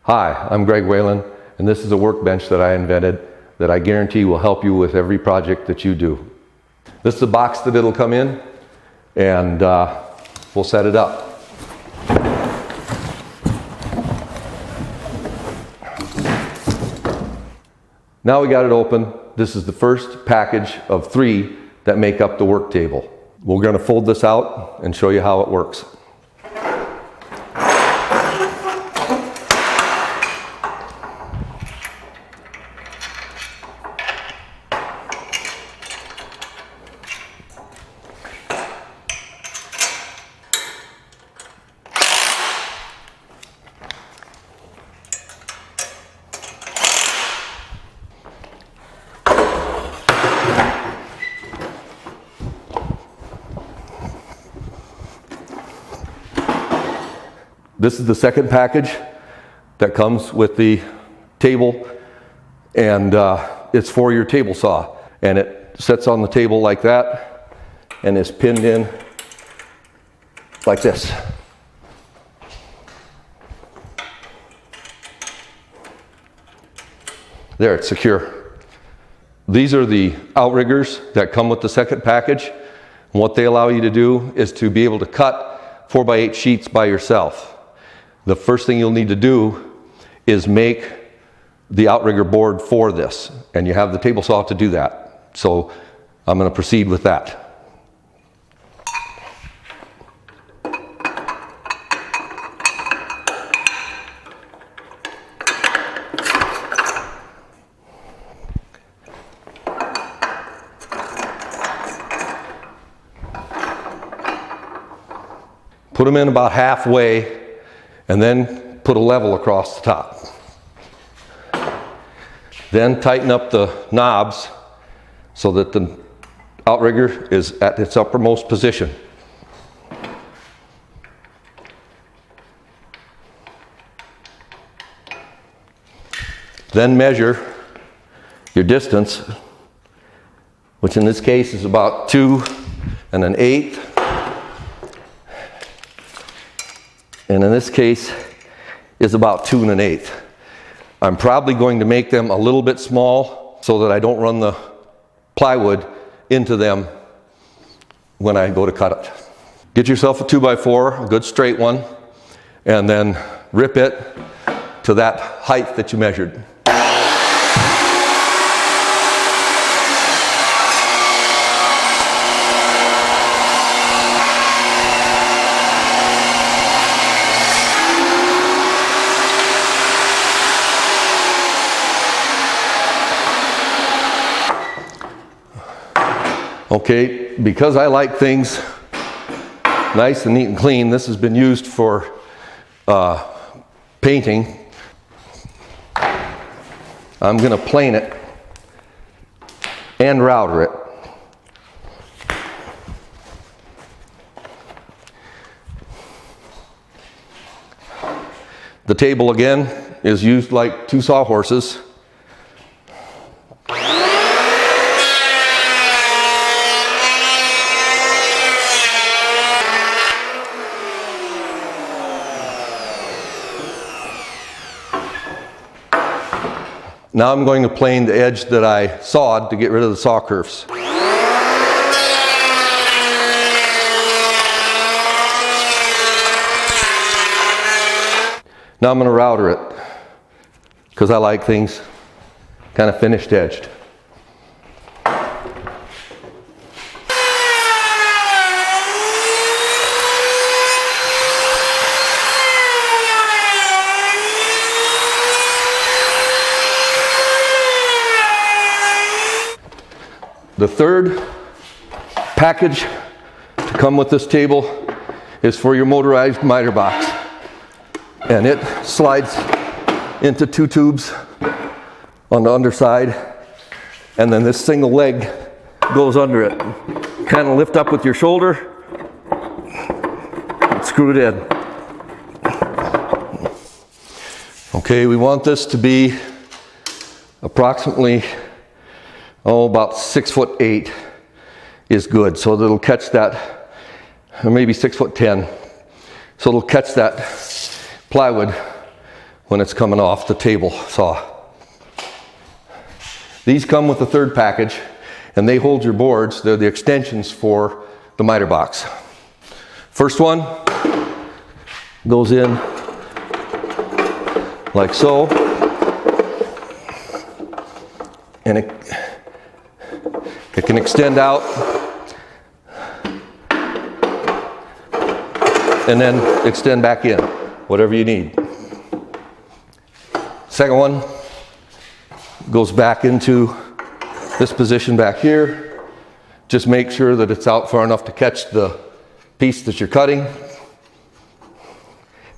Hi, I'm Greg Whalen, and this is a workbench that I invented that I guarantee will help you with every project that you do. This is the box that it'll come in, and we'll set it up. Now we got it open. This is the first package of 3 that make up the work table. We're going to fold this out and show you how it works. This is the second package that comes with the table, and it's for your table saw. And it sits on the table like that and is pinned in like this. There, it's secure. These are the Outriggers that come with the second package. And what they allow you to do is to be able to cut 4x8 sheets by yourself. The first thing you'll need to do is make the Outrigger board for this, and you have the table saw to do that. So I'm going to proceed with that. Put them in about halfway, and then put a level across the top. Then tighten up the knobs so that the Outrigger is at its uppermost position. Then measure your distance, which in this case is about 2 1/8. And in this case is about 2 1/8. I'm probably going to make them a little bit small so that I don't run the plywood into them when I go to cut it. Get yourself a 2x4, a good straight one, and then rip it to that height that you measured. Okay, because I like things nice and neat and clean, this has been used for painting. I'm going to plane it and router it. The table again is used like 2 sawhorses. Now I'm going to plane the edge that I sawed to get rid of the saw curves. Now I'm going to router it because I like things kind of finished edged. The third package to come with this table is for your motorized miter box, and it slides into 2 tubes on the underside, and then this single leg goes under it. Kind of lift up with your shoulder and screw it in. Okay, we want this to be approximately about 6'8" is good, so that it'll catch that, or maybe 6'10", so it'll catch that plywood when it's coming off the table saw. These come with a third package, and they hold your boards. They're the extensions for the miter box. First one goes in like so, and it can extend out and then extend back in, whatever you need. Second one goes back into this position back here. Just make sure that it's out far enough to catch the piece that you're cutting.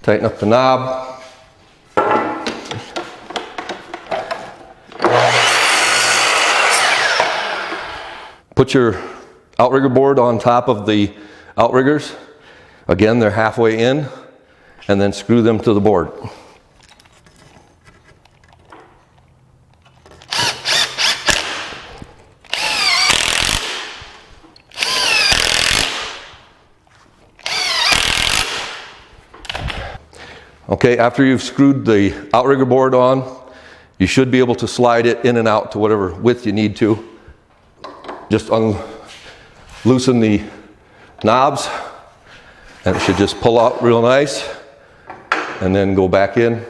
Tighten up the knob. Put your Outrigger board on top of the Outriggers. Again, they're halfway in, and then screw them to the board. Okay, after you've screwed the Outrigger board on, you should be able to slide it in and out to whatever width you need to. Just loosen the knobs, and it should just pull out real nice, and then go back in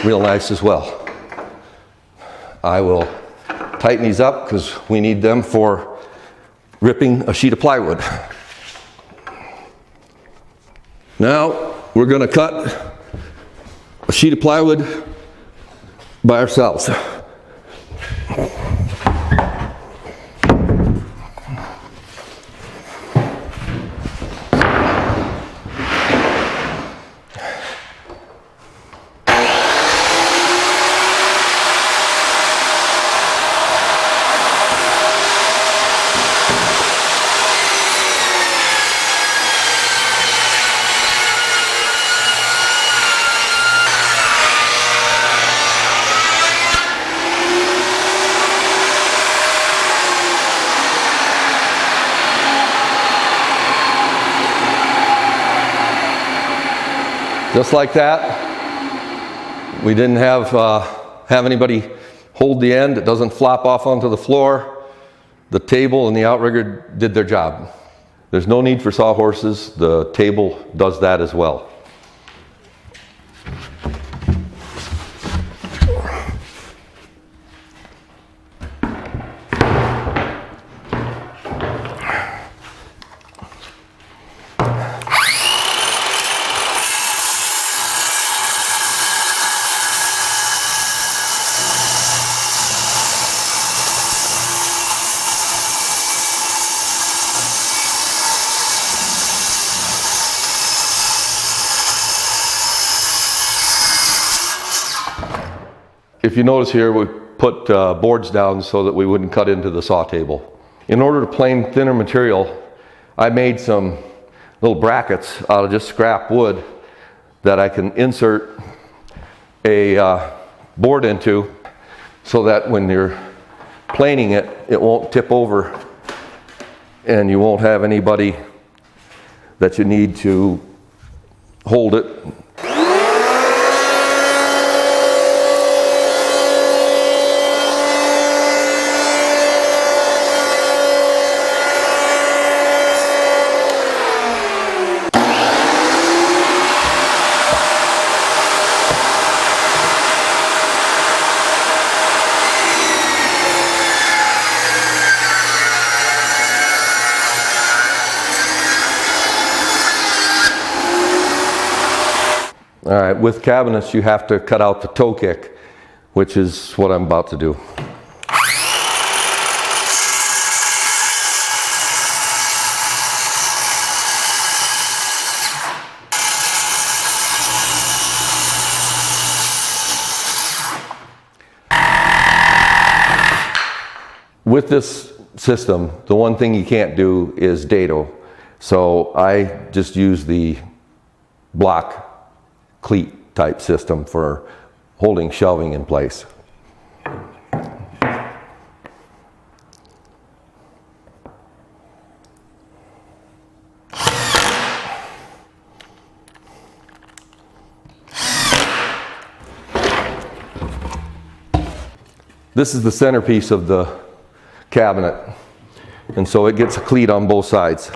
real nice as well. I will tighten these up because we need them for ripping a sheet of plywood. Now we're going to cut a sheet of plywood by ourselves. Just like that. We didn't have anybody hold the end. It doesn't flop off onto the floor. The table and the Outrigger did their job. There's no need for sawhorses. The table does that as well. If you notice here, we put boards down so that we wouldn't cut into the saw table. In order to plane thinner material, I made some little brackets out of just scrap wood that I can insert a board into so that when you're planing it, it won't tip over and you won't have anybody that you need to hold it. All right, with cabinets you have to cut out the toe kick, which is what I'm about to do. With this system, the one thing you can't do is dado. So I just use the block cleat type system for holding shelving in place. This is the centerpiece of the cabinet, and so it gets a cleat on both sides.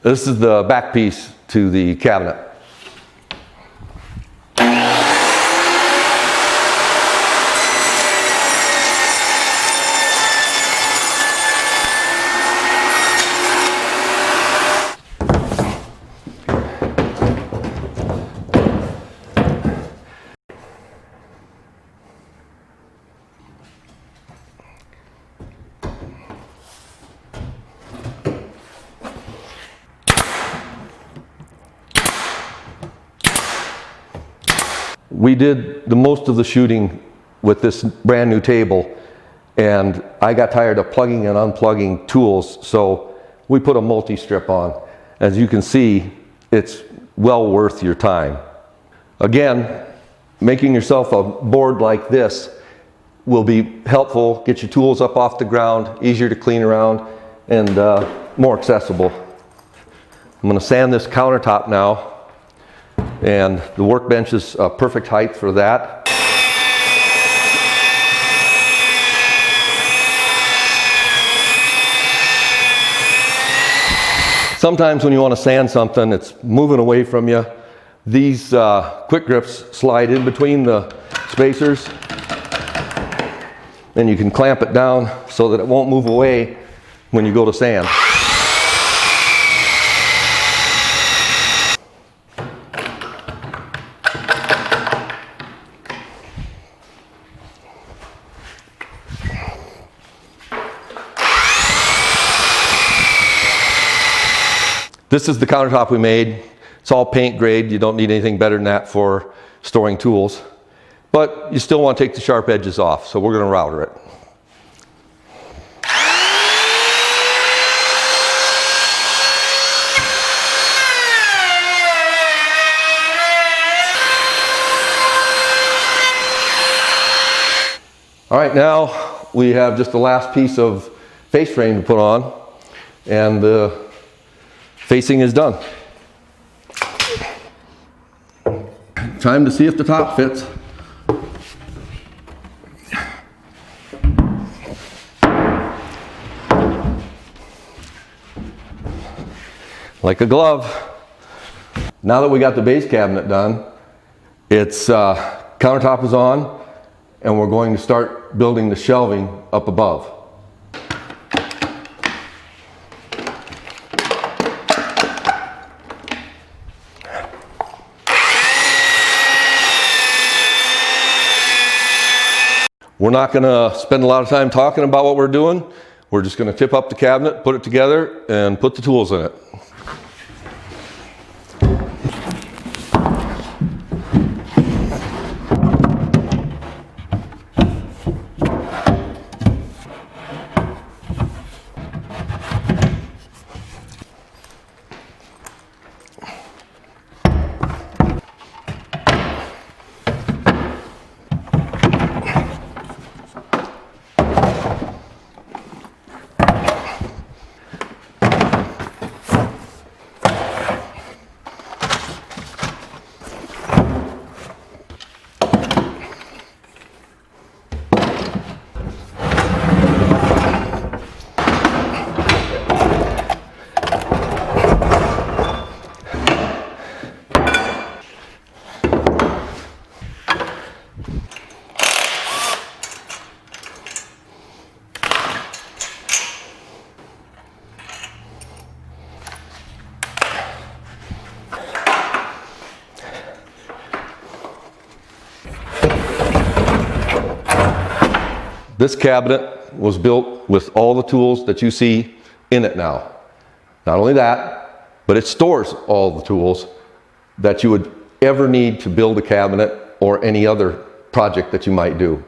This is the back piece to the cabinet. We did the most of the shooting with this brand new table, and I got tired of plugging and unplugging tools, so we put a multi-strip on. As you can see, it's well worth your time. Again, making yourself a board like this will be helpful, get your tools up off the ground, easier to clean around, and more accessible. I'm going to sand this countertop now, and the workbench is a perfect height for that. Sometimes when you want to sand something, it's moving away from you. These quick grips slide in between the spacers, and you can clamp it down so that it won't move away when you go to sand. This is the countertop we made. It's all paint grade. You don't need anything better than that for storing tools. But you still want to take the sharp edges off, so we're going to router it. All right, now we have just the last piece of face frame to put on, and the facing is done. Time to see if the top fits. Like a glove. Now that we got the base cabinet done, its countertop is on, and we're going to start building the shelving up above. We're not going to spend a lot of time talking about what we're doing. We're just going to tip up the cabinet, put it together, and put the tools in it. This cabinet was built with all the tools that you see in it now. Not only that, but it stores all the tools that you would ever need to build a cabinet or any other project that you might do.